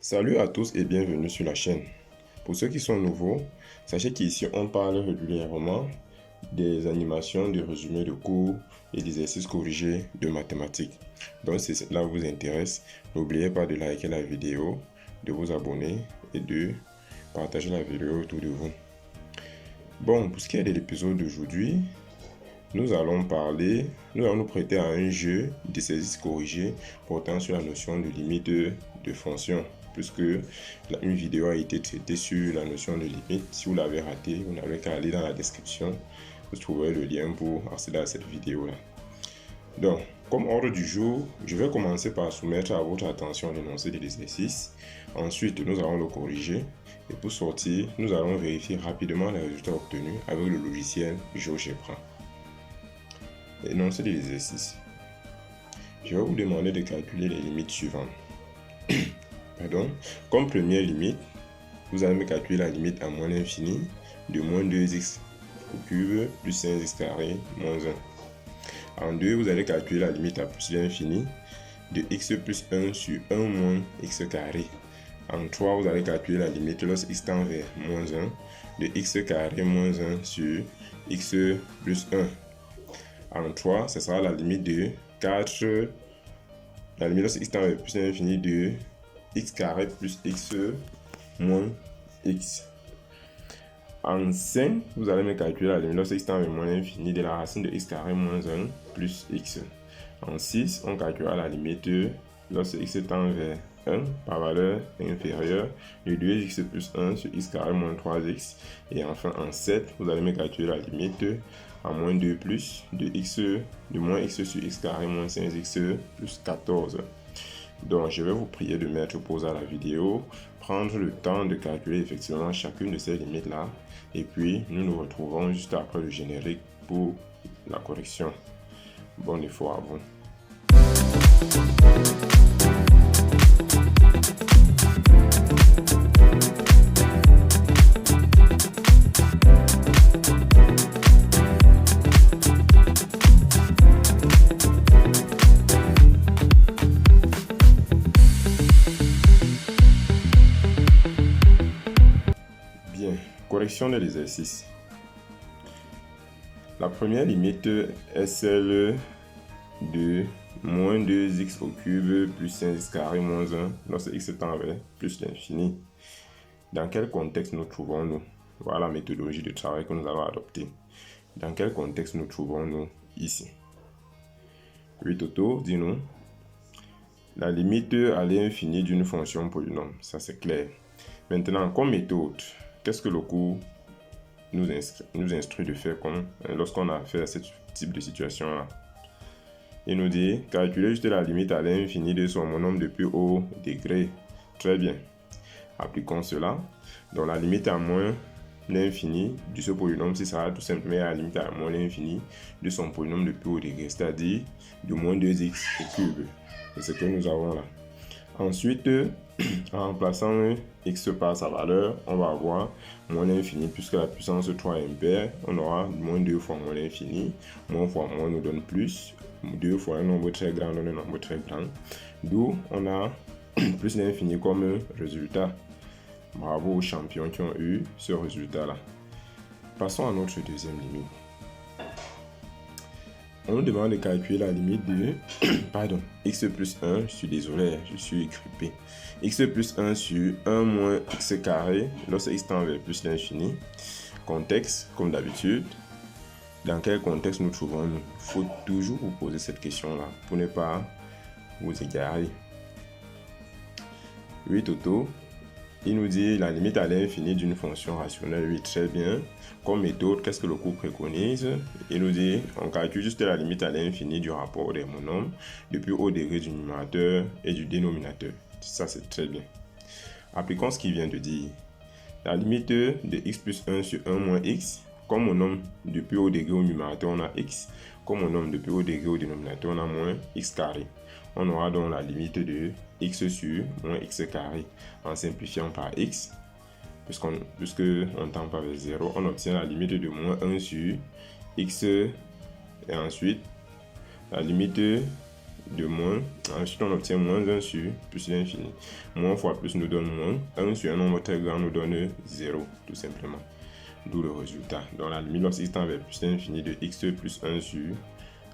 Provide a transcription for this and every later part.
Salut à tous et bienvenue sur la chaîne. Pour ceux qui sont nouveaux, sachez qu'ici on parle régulièrement des animations, des résumés de cours et des exercices corrigés de mathématiques. Donc si cela vous intéresse, n'oubliez pas de liker la vidéo, de vous abonner et de partager la vidéo autour de vous. Bon, pour ce qui est de l'épisode d'aujourd'hui, nous allons nous prêter à un jeu d'exercices corrigés portant sur la notion de limite de fonction. Puisque une vidéo a été traitée sur la notion de limite. Si vous l'avez raté, vous n'avez qu'à aller dans la description. Vous trouverez le lien pour accéder à cette vidéo-là. Donc, comme ordre du jour, je vais commencer par soumettre à votre attention l'énoncé de l'exercice. Ensuite, nous allons le corriger. Et pour sortir, nous allons vérifier rapidement les résultats obtenus avec le logiciel GeoGebra. L'énoncé de l'exercice. Je vais vous demander de calculer les limites suivantes. Comme première limite, vous allez me calculer la limite à moins l'infini de moins 2x au cube plus 5x carré moins 1. En 2, vous allez calculer la limite à plus l'infini de x plus 1 sur 1 moins x carré. En 3, vous allez calculer la limite lorsque x tend vers moins 1 de x carré moins 1 sur x plus 1. En 3, ce sera la limite de 4, la limite lorsque x tend vers plus l'infini de x carré plus x moins x. En 5, vous allez me calculer la limite lorsque x tend vers moins l'infini de la racine de x carré moins 1 plus x. En 6, on calculera la limite lorsque x tend vers 1 par valeur inférieure de 2x plus 1 sur x carré moins 3x. Et enfin en 7, vous allez me calculer la limite à moins 2 plus de moins x sur x carré moins 5x plus 14. Donc, je vais vous prier de mettre pause à la vidéo, prendre le temps de calculer effectivement chacune de ces limites-là, et puis nous nous retrouvons juste après le générique pour la correction. Bon effort à vous. Correction de l'exercice. La première limite est celle de moins 2x au cube plus 5x carré moins 1 lorsque x tend vers plus l'infini. Dans quel contexte nous trouvons-nous? Voilà la méthodologie de travail que nous allons adopter. Dans quel contexte nous trouvons-nous ici? Oui, Toto, dis-nous. La limite à l'infini d'une fonction polynôme, ça c'est clair. Maintenant, comme méthode, qu'est-ce que le cours nous instruit de faire lorsqu'on a affaire à ce type de situation-là? Il nous dit calculer juste la limite à l'infini de son monôme de plus haut degré. Très bien. Appliquons cela. Donc la limite à moins l'infini de ce polynôme, ce sera tout simplement la limite à moins l'infini de son polynôme de plus haut degré, c'est-à-dire de moins 2x au cube. C'est ce que nous avons là. Ensuite, en remplaçant x par sa valeur, on va avoir moins l'infini, puisque la puissance 3 est impaire, on aura moins 2 fois moins l'infini, moins fois moins nous donne plus, 2 fois un nombre très grand donne un nombre très grand, d'où on a plus l'infini comme résultat. Bravo aux champions qui ont eu ce résultat-là. Passons à notre deuxième limite. On nous demande de calculer la limite de x plus 1, je suis désolé, je suis écrupé. X plus 1 sur 1 moins x carré lorsque x tend vers plus l'infini. Contexte, comme d'habitude. Dans quel contexte nous trouvons-nous? Il faut toujours vous poser cette question-là pour ne pas vous égarer. Oui, Toto. Il nous dit la limite à l'infini d'une fonction rationnelle. Oui, très bien. Comme méthode, qu'est-ce que le cours préconise? Il nous dit on calcule juste la limite à l'infini du rapport des monômes du plus haut degré du numérateur et du dénominateur. Ça, c'est très bien. Appliquons ce qu'il vient de dire. La limite de x plus 1 sur 1 moins x, comme monôme du plus haut degré au numérateur, on a x. Comme monôme du plus haut degré au dénominateur, on a moins x carré. On aura donc la limite de x sur moins x carré. En simplifiant par x, puisque on tend pas vers 0, on obtient la limite de moins 1 sur x et ensuite la limite de moins. Ensuite, on obtient moins 1 sur plus l'infini. Moins fois plus nous donne moins. 1 sur un nombre très grand nous donne 0, tout simplement. D'où le résultat. Donc la limite lorsque x tend vers plus l'infini de x plus 1 sur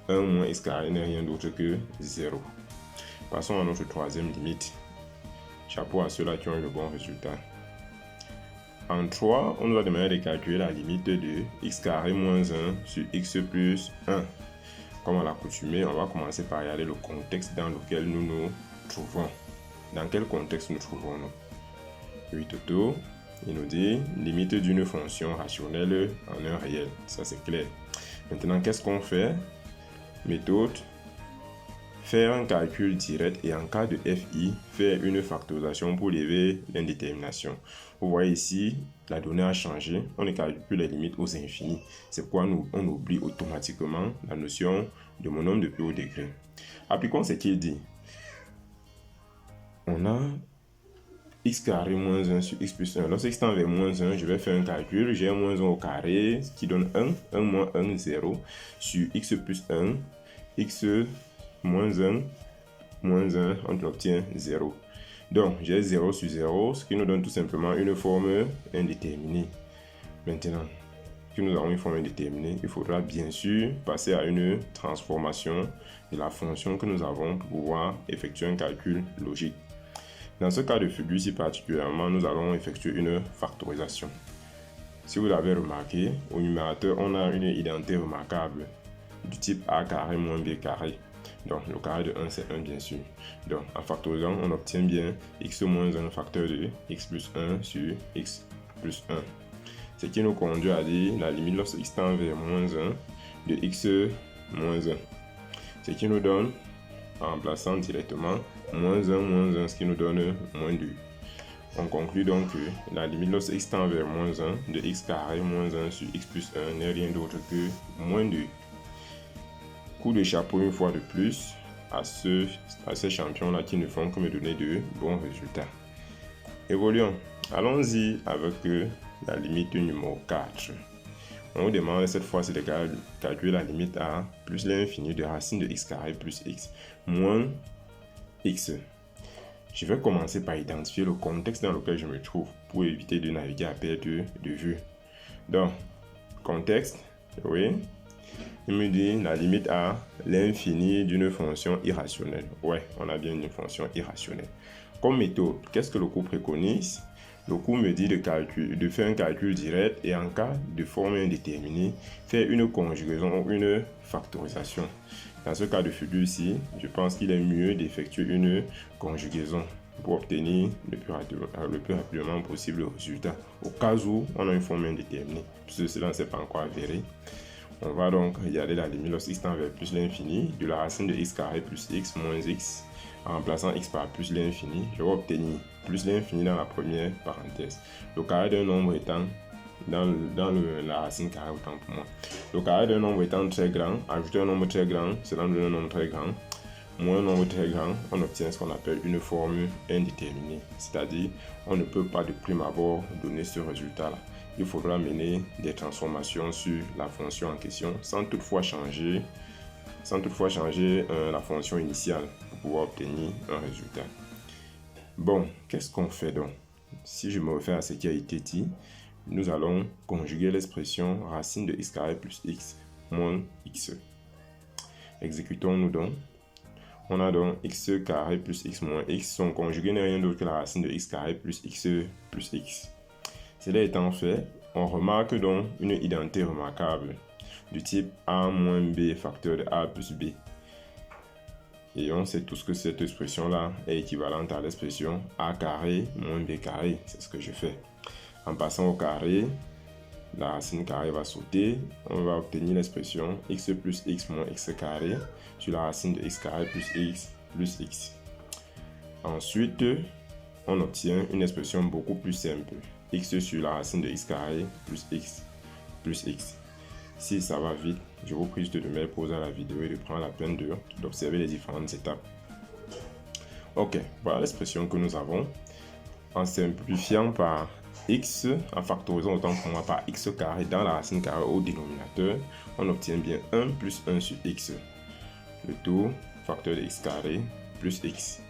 1 moins x carré n'est rien d'autre que 0. Passons à notre troisième limite. Chapeau à ceux-là qui ont eu le bon résultat. En 3, on nous a demandé de calculer la limite de x carré moins 1 sur x plus 1. Comme à l'accoutumée, on va commencer par regarder le contexte dans lequel nous nous trouvons. Dans quel contexte nous trouvons-nous? 8 auto. Il nous dit limite d'une fonction rationnelle en un réel. Ça, c'est clair. Maintenant, qu'est-ce qu'on fait? Méthode. Faire un calcul direct et en cas de FI, faire une factorisation pour lever l'indétermination. Vous voyez ici, la donnée a changé. On ne calcule plus les limites aux infinis. C'est pourquoi on oublie automatiquement la notion de monome de plus haut degré. Appliquons ce qu'il dit. On a x carré moins 1 sur x plus 1. Lorsque x tend vers moins 1, je vais faire un calcul. J'ai moins 1 au carré, ce qui donne 1. 1 moins 1, 0. Sur x plus 1, x moins 1, on obtient 0. Donc, j'ai 0 sur 0, ce qui nous donne tout simplement une forme indéterminée. Maintenant que nous avons une forme indéterminée, il faudra bien sûr passer à une transformation de la fonction que nous avons pour pouvoir effectuer un calcul logique. Dans ce cas de figure-ci particulièrement, nous allons effectuer une factorisation. Si vous l'avez remarqué, au numérateur, on a une identité remarquable du type a carré moins b carré. Donc le carré de 1 c'est 1 bien sûr. Donc en factorisant, on obtient bien x moins 1 facteur de x plus 1 sur x plus 1. Ce qui nous conduit à dire la limite lorsque x tend vers moins 1 de x moins 1. Ce qui nous donne, en remplaçant directement, moins 1, ce qui nous donne moins 2. On conclut donc que la limite lorsque x tend vers moins 1 de x carré moins 1 sur x plus 1 n'est rien d'autre que moins 2. Coup de chapeau une fois de plus à ces champions-là qui ne font que me donner de bons résultats. Évoluons. Allons-y avec la limite numéro 4. On vous demande cette fois-ci de calculer la limite à plus l'infini de racine de x carré plus x moins x. Je vais commencer par identifier le contexte dans lequel je me trouve pour éviter de naviguer à perte de vue. Donc, contexte, oui. Il me dit la limite à l'infini d'une fonction irrationnelle. Ouais, on a bien une fonction irrationnelle. Comme méthode, qu'est-ce que le cours préconise? Le cours me dit de faire un calcul direct et en cas de forme indéterminée, faire une conjugaison ou une factorisation. Dans ce cas de figure-ci, je pense qu'il est mieux d'effectuer une conjugaison pour obtenir le plus rapidement possible le résultat. Au cas où on a une forme indéterminée, puisque cela ne s'est pas encore avéré. On va donc regarder la limite lorsque x tend vers plus l'infini de la racine de x carré plus x moins x. En remplaçant x par plus l'infini, je vais obtenir plus l'infini dans la première parenthèse. Le carré d'un nombre étant dans la racine carrée, autant pour moi. Le carré d'un nombre étant très grand, ajouter un nombre très grand, cela nous donne un nombre très grand. Moins un nombre très grand, on obtient ce qu'on appelle une forme indéterminée. C'est-à-dire, on ne peut pas de prime abord donner ce résultat-là. Il faudra mener des transformations sur la fonction en question sans toutefois changer la fonction initiale pour pouvoir obtenir un résultat. Bon, qu'est-ce qu'on fait donc? Si je me réfère à ce qui a été dit, nous allons conjuguer l'expression racine de x carré plus x moins x. Exécutons-nous donc. On a donc x carré plus x moins x. Son conjugué n'est rien d'autre que la racine de x carré plus x plus x. Cela étant fait, on remarque donc une identité remarquable du type a moins b facteur de a plus b. Et on sait tous que cette expression-là est équivalente à l'expression a carré moins b carré. C'est ce que je fais. En passant au carré, la racine carrée va sauter. On va obtenir l'expression x plus x moins x carré sur la racine de x carré plus x. Ensuite, on obtient une expression beaucoup plus simple. X sur la racine de x carré plus x. Si ça va vite, je vous prie de mettre pause à la vidéo et de prendre la peine d'observer les différentes étapes. Ok, voilà l'expression que nous avons. En simplifiant par x, en factorisant autant pour moi par x carré dans la racine carrée au dénominateur, on obtient bien 1 plus 1 sur x. Le tout facteur de x carré plus x.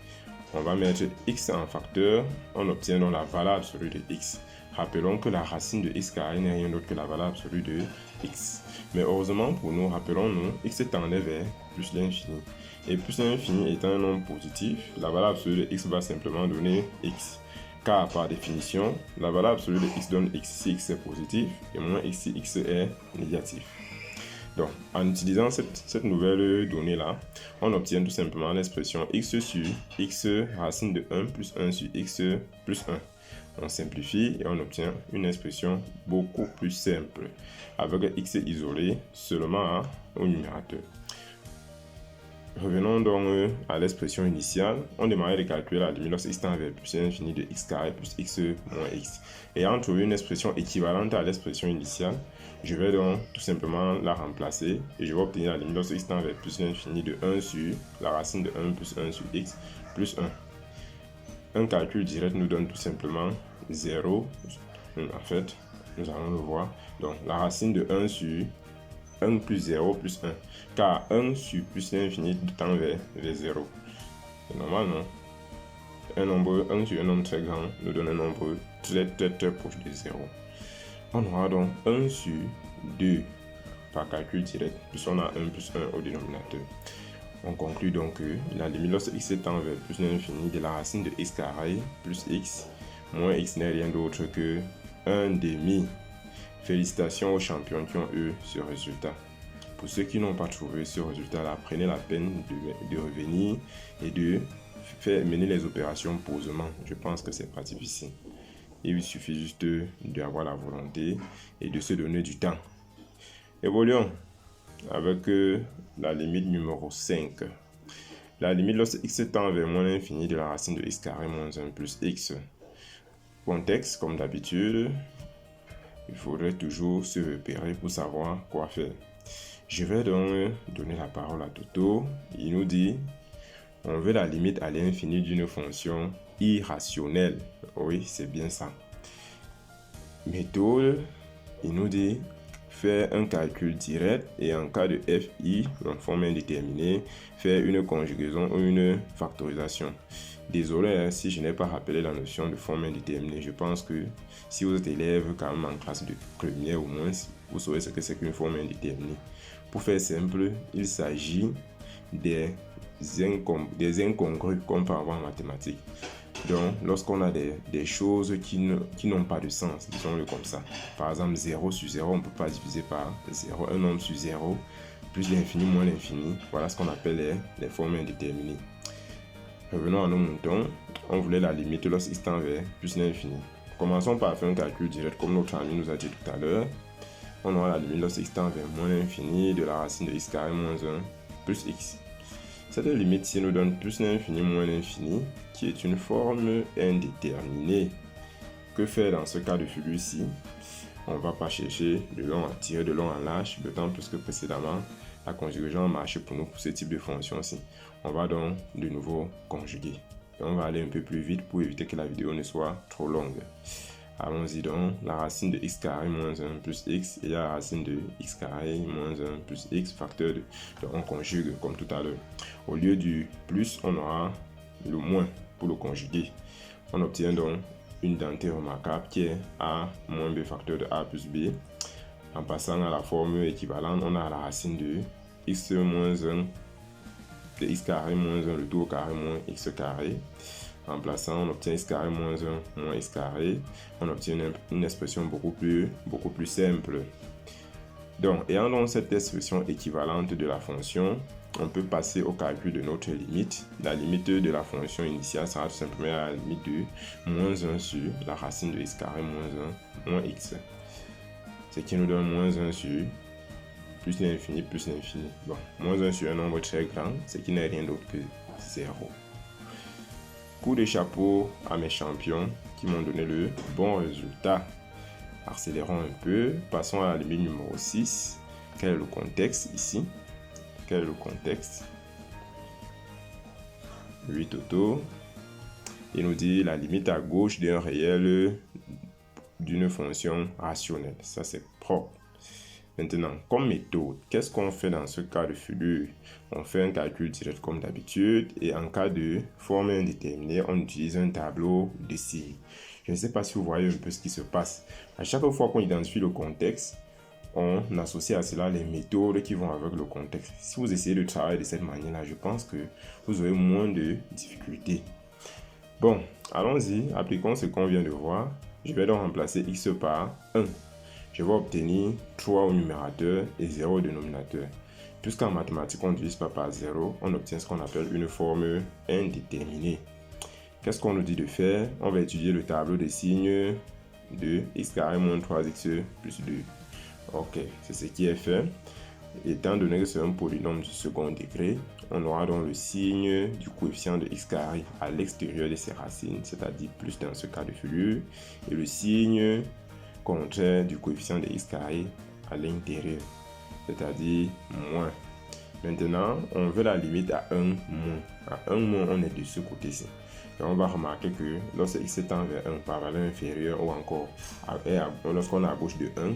On va mettre x en facteur, on obtient donc la valeur absolue de x. Rappelons que la racine de x carré n'est rien d'autre que la valeur absolue de x. Mais heureusement pour nous, rappelons-nous, x tendait vers plus l'infini. Et plus l'infini étant un nombre positif, la valeur absolue de x va simplement donner x. Car par définition, la valeur absolue de x donne x si x est positif et moins x si x est négatif. Donc, en utilisant cette nouvelle donnée-là, on obtient tout simplement l'expression x sur x racine de 1 plus 1 sur x plus 1. On simplifie et on obtient une expression beaucoup plus simple, avec x isolé seulement au numérateur. Revenons donc à l'expression initiale. On demandait de calculer la limite lorsque x tend vers plus l'infini de x carré plus x moins x. Ayant trouvé une expression équivalente à l'expression initiale, je vais donc tout simplement la remplacer et je vais obtenir la limite lorsque x tend vers plus l'infini de 1 sur la racine de 1 plus 1 sur x plus 1. Un calcul direct nous donne tout simplement 0. En fait, nous allons le voir. Donc, la racine de 1 sur 1 plus 0 plus 1. Car 1 sur plus l'infini tend vers 0. C'est normal, non? Un nombre 1 sur un nombre très grand nous donne un nombre très proche de 0. On aura donc 1 sur 2 par calcul direct, puis on a 1 plus 1 au dénominateur. On conclut donc que la limite lorsque x tend vers plus l'infini de la racine de x carré plus x moins x n'est rien d'autre que 1 demi. Félicitations aux champions qui ont eu ce résultat. Pour ceux qui n'ont pas trouvé ce résultat-là, prenez la peine de revenir et de mener les opérations posément. Je pense que c'est pas difficile. Il suffit juste d'avoir la volonté et de se donner du temps. Évoluons avec la limite numéro 5. La limite lorsque x tend vers moins l'infini de la racine de x carré moins 1 plus x. Contexte, comme d'habitude, il faudrait toujours se repérer pour savoir quoi faire. Je vais donc donner la parole à Toto. Il nous dit, on veut la limite à l'infini d'une fonction irrationnelle. Oui, c'est bien ça. Méthode, il nous dit, faire un calcul direct et en cas de FI, donc forme indéterminée, faire une conjugaison ou une factorisation. Désolé si je n'ai pas rappelé la notion de forme indéterminée. Je pense que si vous êtes élève quand même en classe de première au moins, vous saurez ce que c'est qu'une forme indéterminée. Pour faire simple, il s'agit des incongrus qu'on peut avoir en mathématiques. Donc, lorsqu'on a des choses qui n'ont pas de sens, disons-le comme ça. Par exemple, 0 sur 0, on ne peut pas diviser par 0. Un nombre sur 0, plus l'infini, moins l'infini. Voilà ce qu'on appelle les formes indéterminées. Revenons à nos moutons. On voulait la limite lorsque x tend vers plus l'infini. Commençons par faire un calcul direct comme notre ami nous a dit tout à l'heure. On aura la limite lorsque x tend vers moins l'infini de la racine de x carré moins 1 plus x. Cette limite-ci nous donne plus l'infini moins l'infini, qui est une forme indéterminée. Que faire dans ce cas de figure-ci? On ne va pas chercher de long à tirer de long en large, d'autant plus que précédemment, la conjugaison a marché pour nous pour ce type de fonction-ci. On va donc de nouveau conjuguer. Et on va aller un peu plus vite pour éviter que la vidéo ne soit trop longue. Allons-y donc, la racine de x carré moins 1 plus x et la racine de x carré moins 1 plus x facteur de... Donc on conjugue comme tout à l'heure. Au lieu du plus, on aura le moins pour le conjuguer. On obtient donc une identité remarquable qui est a moins b facteur de a plus b. En passant à la formule équivalente, on a la racine de x moins 1 de x carré moins 1 le tout au carré moins x carré. En plaçant, on obtient x carré moins 1 moins x carré. On obtient une expression beaucoup plus simple. Donc, ayant donc cette expression équivalente de la fonction, on peut passer au calcul de notre limite. La limite de la fonction initiale sera tout simplement la limite de moins 1 sur la racine de x carré moins 1 moins x. Ce qui nous donne moins 1 sur plus l'infini plus l'infini. Bon, moins 1 sur un nombre très grand, ce qui n'est rien d'autre que 0. Coup de chapeau à mes champions qui m'ont donné le bon résultat. Accélérons un peu. Passons à la limite numéro 6. Quel est le contexte ici? Quel est le contexte? 8 auto. Il nous dit la limite à gauche d'un réel d'une fonction rationnelle. Ça, c'est propre. Maintenant, comme méthode, qu'est-ce qu'on fait dans ce cas de figure? On fait un calcul direct comme d'habitude et en cas de forme indéterminée, on utilise un tableau de signes. Je ne sais pas si vous voyez un peu ce qui se passe. À chaque fois qu'on identifie le contexte, on associe à cela les méthodes qui vont avec le contexte. Si vous essayez de travailler de cette manière-là, je pense que vous aurez moins de difficultés. Bon, allons-y, appliquons ce qu'on vient de voir. Je vais donc remplacer x par 1. Je vais obtenir 3 au numérateur et 0 au dénominateur. Puisqu'en mathématiques, on ne divise pas par 0, on obtient ce qu'on appelle une forme indéterminée. Qu'est-ce qu'on nous dit de faire? On va étudier le tableau des signes de x carré moins 3x plus 2. Ok, c'est ce qui est fait. Étant donné que c'est un polynôme du second degré, on aura donc le signe du coefficient de x carré à l'extérieur de ses racines, c'est-à-dire plus dans ce cas de figure, et le signe contraire du coefficient de x carré à l'intérieur, c'est-à-dire moins. Maintenant, on veut la limite à 1 moins. À 1 moins, on est de ce côté-ci. Et on va remarquer que lorsque x tend vers 1 par valeur inférieure ou encore lorsqu'on est à gauche de 1,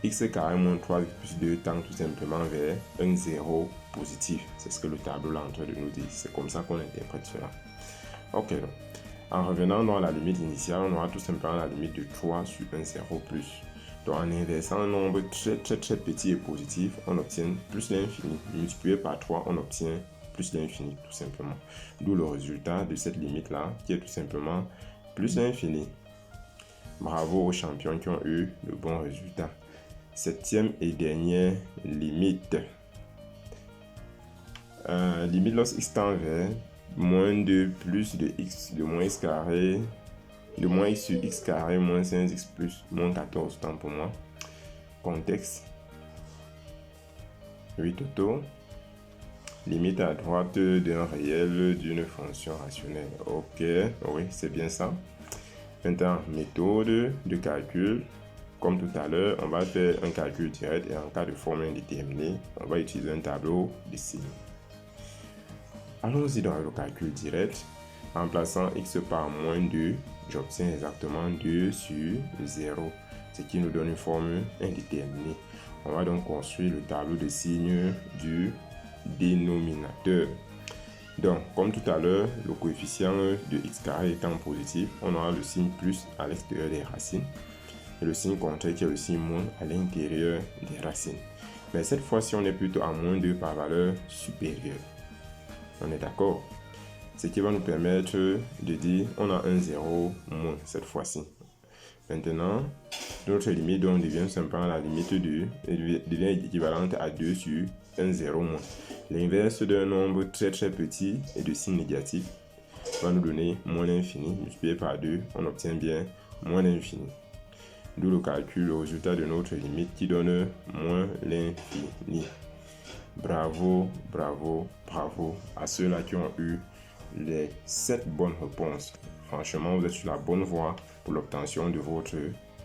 x carré moins 3 plus 2 tend tout simplement vers un 0 positif. C'est ce que le tableau est en train de nous dire. C'est comme ça qu'on interprète cela. Ok. En revenant dans la limite initiale, on aura tout simplement la limite de 3 sur un 0 plus. Donc en inversant un nombre très petit et positif, on obtient plus l'infini. Multiplié par 3, on obtient plus l'infini tout simplement. D'où le résultat de cette limite-là qui est tout simplement plus l'infini. Bravo aux champions qui ont eu le bon résultat. Septième et dernière limite. Limite lorsque x tend vers moins 2 plus de x de moins x carré, de moins x sur x carré moins 5x plus moins 14, autant pour moi. Contexte 8 auto. Limite à droite d'un réel d'une fonction rationnelle. Ok, oui, c'est bien ça. Maintenant, méthode de calcul. Comme tout à l'heure, on va faire un calcul direct et en cas de forme indéterminée, on va utiliser un tableau de signes. Allons-y dans le calcul direct. En remplaçant x par moins 2, j'obtiens exactement 2 sur 0, ce qui nous donne une forme indéterminée. On va donc construire le tableau de signes du dénominateur. Donc, comme tout à l'heure, le coefficient de x carré étant positif, on aura le signe plus à l'extérieur des racines et le signe contraire qui est le signe moins à l'intérieur des racines. Mais cette fois-ci, on est plutôt à moins 2 par valeur supérieure. On est d'accord? Ce qui va nous permettre de dire on a un 0 moins cette fois-ci. Maintenant, notre limite donc devient simplement la limite devient équivalente à 2 sur un 0 moins. L'inverse d'un nombre très petit et de signe négatif va nous donner moins l'infini. Multiplié par 2, on obtient bien moins l'infini. D'où le calcul, le résultat de notre limite qui donne moins l'infini. Bravo, bravo, bravo à ceux-là qui ont eu les 7 bonnes réponses. Franchement, vous êtes sur la bonne voie pour l'obtention de votre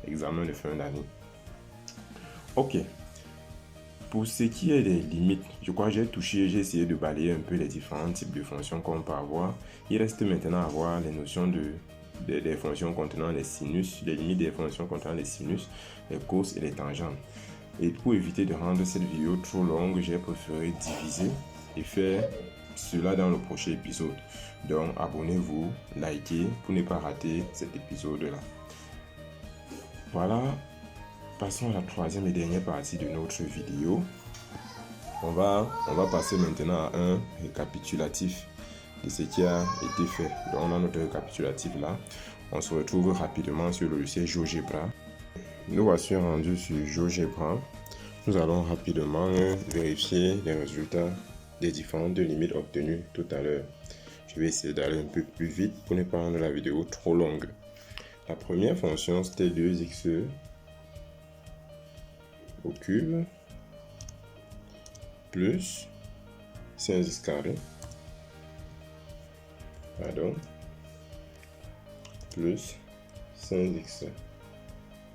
examen de fin d'année. Ok. Pour ce qui est des limites, je crois que j'ai essayé de balayer un peu les différents types de fonctions qu'on peut avoir. Il reste maintenant à voir les notions des fonctions contenant les sinus, les limites des fonctions contenant les sinus, les cosses et les tangentes. Et pour éviter de rendre cette vidéo trop longue, j'ai préféré diviser et faire cela dans le prochain épisode. Donc abonnez-vous, likez pour ne pas rater cet épisode-là. Voilà, passons à la troisième et dernière partie de notre vidéo. On va passer maintenant à un récapitulatif de ce qui a été fait. Donc on a notre récapitulatif là. On se retrouve rapidement sur le logiciel GeoGebra. Nous voici rendus sur GeoGebra. Nous allons rapidement vérifier les résultats des différentes limites obtenues tout à l'heure. Je vais essayer d'aller un peu plus vite pour ne pas rendre la vidéo trop longue. La première fonction, c'était 2x au cube plus 5x carré, plus 5x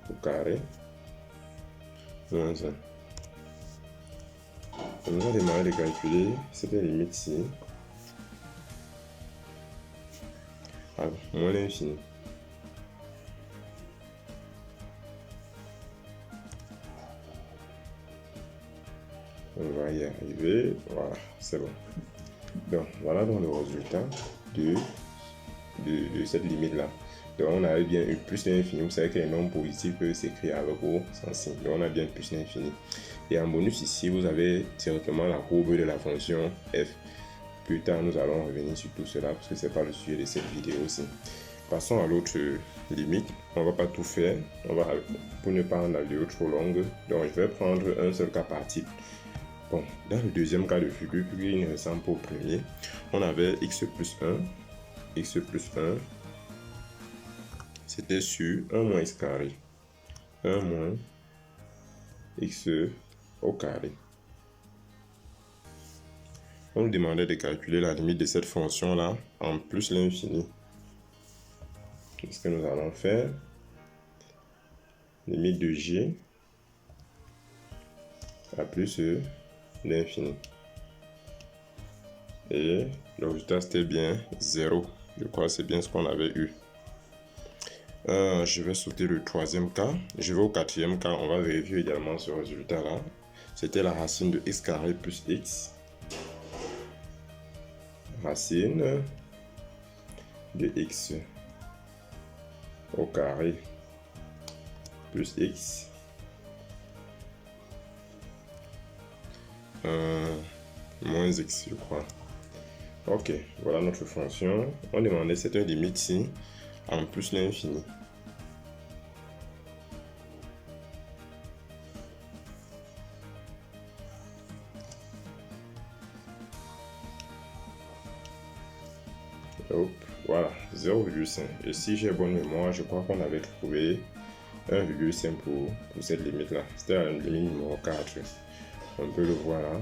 au carré moins 1. On va démarrer de calculer cette limite-ci à moins l'infini. On va y arriver. Voilà, c'est bon. Donc, voilà donc le résultat de cette limite-là. Donc, on avait bien eu plus l'infini. Vous savez que les nombres positifs peuvent s'écrire avec ou sans signe. Donc, on a bien plus l'infini. Et en bonus ici, vous avez directement la courbe de la fonction f. Plus tard, nous allons revenir sur tout cela parce que ce n'est pas le sujet de cette vidéo aussi. Passons à l'autre limite. On ne va pas tout faire. Pour ne pas rendre la vidéo trop longue. Donc, je vais prendre un seul cas par type. Bon, dans le deuxième cas de figure, puisqu'il ne ressemble pas au premier, on avait x plus 1. X plus 1, c'était sur 1 moins x carré. 1 moins x au carré. On nous demandait de calculer la limite de cette fonction-là en plus l'infini. C'est ce que nous allons faire. Limite de g à plus l'infini. Et le résultat c'était bien 0. Je crois que c'est bien ce qu'on avait eu. Je vais sauter le troisième cas. Je vais au quatrième cas. On va vérifier également ce résultat-là. C'était la racine de x carré plus x. Racine de x au carré plus x moins x, je crois. Ok, voilà notre fonction. On demandait cette limite-ci en plus l'infini. Hop, voilà, 0,5. Et si j'ai bonne mémoire, je crois qu'on avait trouvé 1,5 pour cette limite-là. C'était la limite numéro 4. On peut le voir là.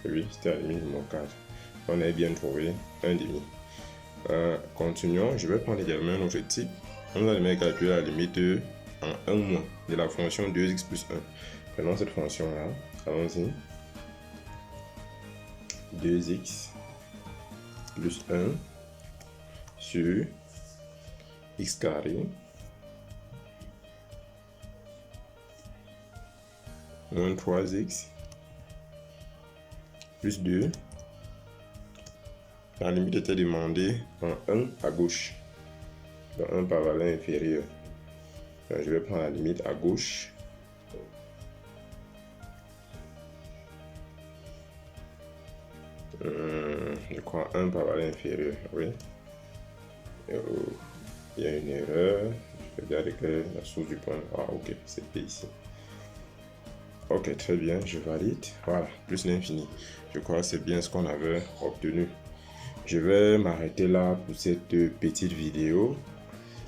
Oui, c'était la limite numéro 4. On avait bien trouvé 1,5. Continuons, je vais prendre également un autre type. On va demander calculer la limite en 1 moins de la fonction 2x plus 1. Prenons cette fonction-là. Allons-y. 2x plus 1 sur x carré moins 3x plus 2. La limite était demandée en 1 à gauche. Donc 1 par valeur inférieure. Donc je vais prendre la limite à gauche. Je crois 1 par valeur inférieure. Oui. Il y a une erreur. Je regarde que la source du point. Ah ok, c'est P ici. Ok, très bien, je valide. Voilà, plus l'infini. Je crois que c'est bien ce qu'on avait obtenu. Je vais m'arrêter là pour cette petite vidéo.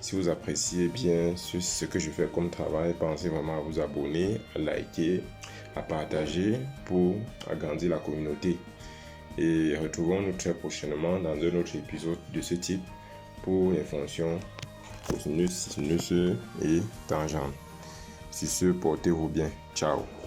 Si vous appréciez bien ce que je fais comme travail, pensez vraiment à vous abonner, à liker, à partager pour agrandir la communauté. Et retrouvons-nous très prochainement dans un autre épisode de ce type pour les fonctions cosinus, sinus et tangente. Sur ce, portez-vous bien. Ciao.